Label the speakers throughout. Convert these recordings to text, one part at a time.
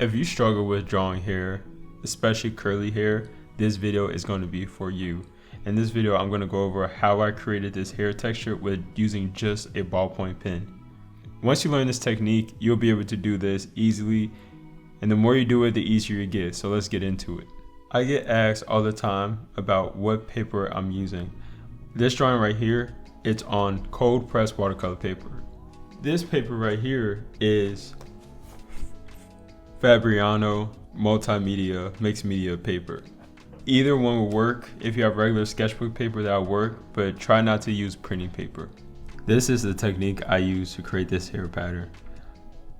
Speaker 1: If you struggle with drawing hair, especially curly hair, this video is going to be for you. In this video, I'm going to go over how I created this hair texture with using just a ballpoint pen. Once you learn this technique, you'll be able to do this easily, and the more you do it, the easier it gets. So let's get into it. I get asked all the time about what paper I'm using. This drawing right here, it's on cold pressed watercolor paper. This paper right here is Fabriano multimedia mixed media paper. Either one will work. If you have regular sketchbook paper, that'll work, but try not to use printing paper. This is the technique I use to create this hair pattern.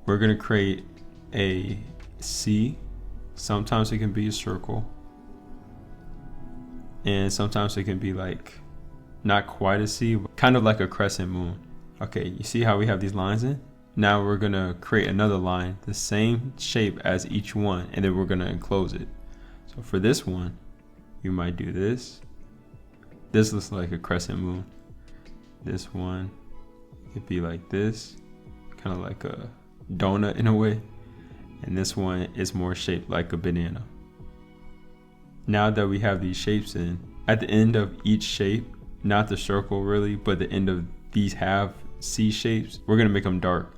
Speaker 1: We're gonna create a C. Sometimes it can be a circle, and sometimes it can be like not quite a C, but kind of like a crescent moon. Okay, you see how we have these lines in? Now we're gonna create another line, the same shape as each one, and then we're gonna enclose it. So for this one, you might do this. This looks like a crescent moon. This one could be like this, kind of like a donut in a way. And this one is more shaped like a banana. Now that we have these shapes in, at the end of each shape, not the circle really, but the end of these half C shapes, we're gonna make them dark.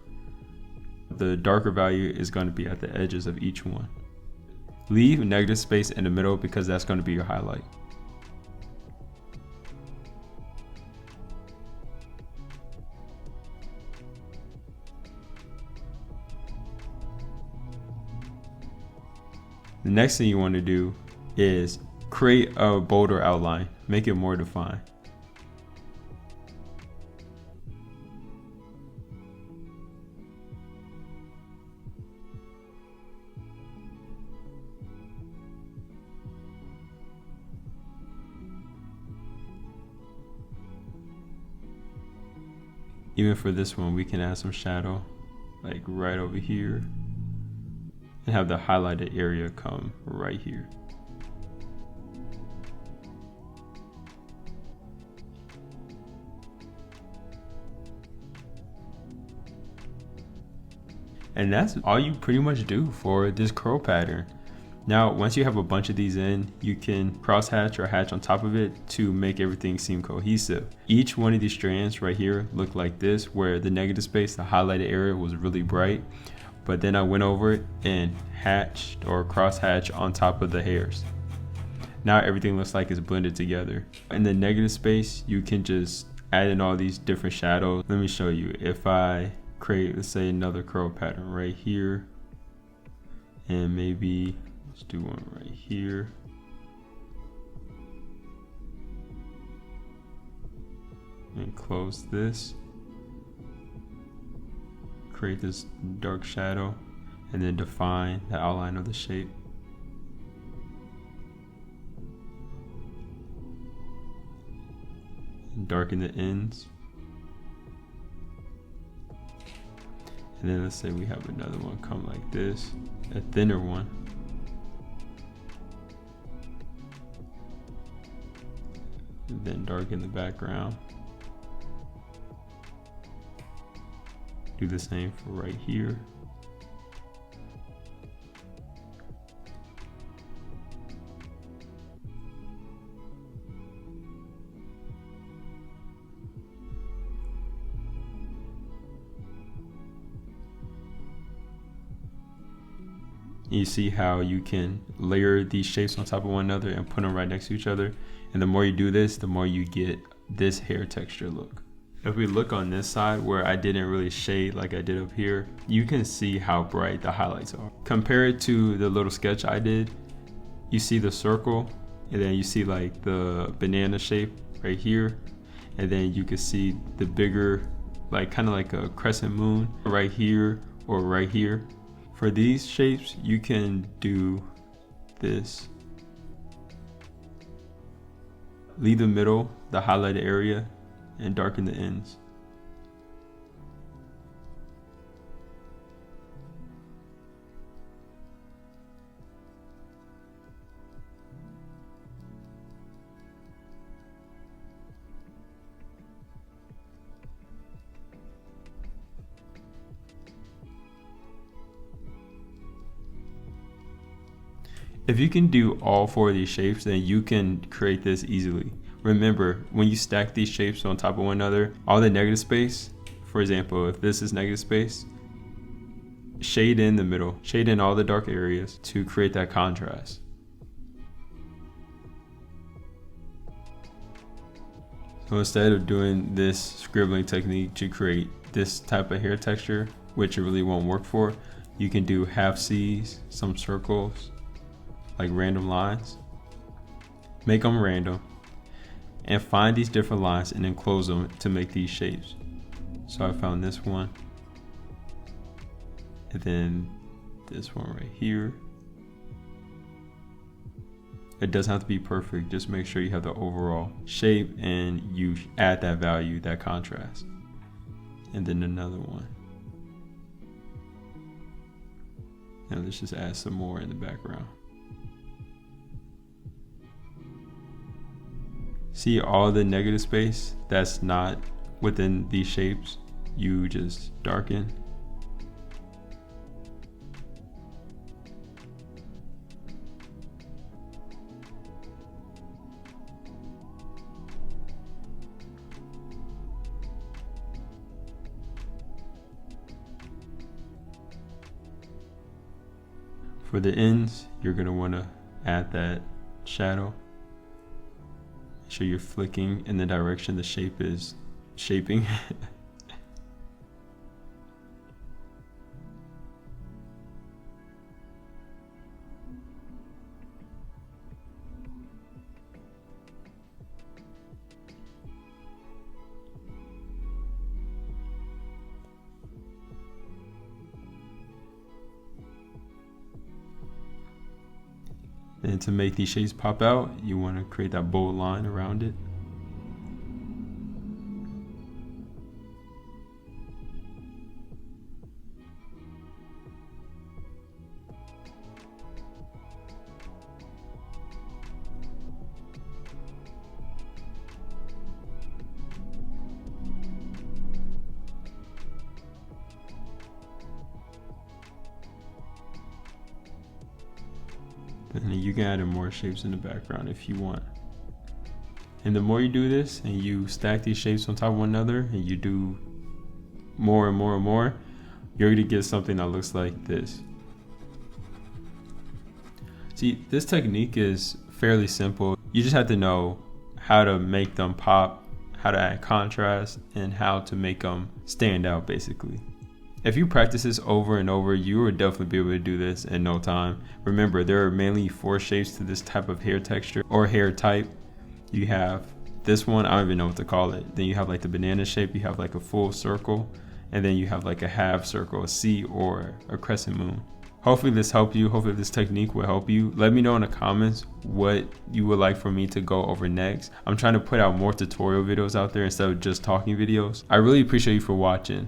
Speaker 1: The darker value is going to be at the edges of each one. Leave negative space in the middle because that's going to be your highlight. The next thing you want to do is create a bolder outline, make it more defined. Even for this one, we can add some shadow, like right over here, and have the highlighted area come right here. And that's all you pretty much do for this curl pattern. Now, once you have a bunch of these in, you can cross hatch or hatch on top of it to make everything seem cohesive. Each one of these strands right here look like this, where the negative space, the highlighted area was really bright, but then I went over it and hatched or cross hatch on top of the hairs. Now everything looks like it's blended together. In the negative space, you can just add in all these different shadows. Let me show you. If I create, let's say, another curl pattern right here, and maybe let's do one right here. And close this. Create this dark shadow and then define the outline of the shape. And darken the ends. And then let's say we have another one come like this, a thinner one. And then darken the background. Do the same for right here. You see how you can layer these shapes on top of one another and put them right next to each other. And the more you do this, the more you get this hair texture look. If we look on this side where I didn't really shade like I did up here, you can see how bright the highlights are. Compare it to the little sketch I did. You see the circle, and then you see like the banana shape right here. And then you can see the bigger, like kind of like a crescent moon right here or right here. For these shapes, you can do this. Leave the middle, the highlighted area, and darken the ends. If you can do all 4 of these shapes, then you can create this easily. Remember, when you stack these shapes on top of one another, all the negative space, for example, if this is negative space, shade in the middle, shade in all the dark areas to create that contrast. So instead of doing this scribbling technique to create this type of hair texture, which it really won't work for, you can do half C's, some circles, like random lines. Make them random and find these different lines and then close them to make these shapes. So I found this one, and then this one right here. It doesn't have to be perfect, just make sure you have the overall shape and you add that value, that contrast. And then another one. Now let's just add some more in the background. See all the negative space that's not within these shapes, you just darken. For the ends, you're going to want to add that shadow. Make sure you're flicking in the direction the shape is shaping. And to make these shapes pop out, you want to create that bold line around it. And you can add in more shapes in the background if you want. And the more you do this and you stack these shapes on top of one another and you do more and more and more, you're going to get something that looks like this. See, this technique is fairly simple. You just have to know how to make them pop, how to add contrast, and how to make them stand out basically. If you practice this over and over, you will definitely be able to do this in no time. Remember, there are mainly 4 shapes to this type of hair texture or hair type. You have this one, I don't even know what to call it. Then you have like the banana shape, you have like a full circle, and then you have like a half circle, a C or a crescent moon. Hopefully this helped you. Hopefully this technique will help you. Let me know in the comments what you would like for me to go over next. I'm trying to put out more tutorial videos out there instead of just talking videos. I really appreciate you for watching.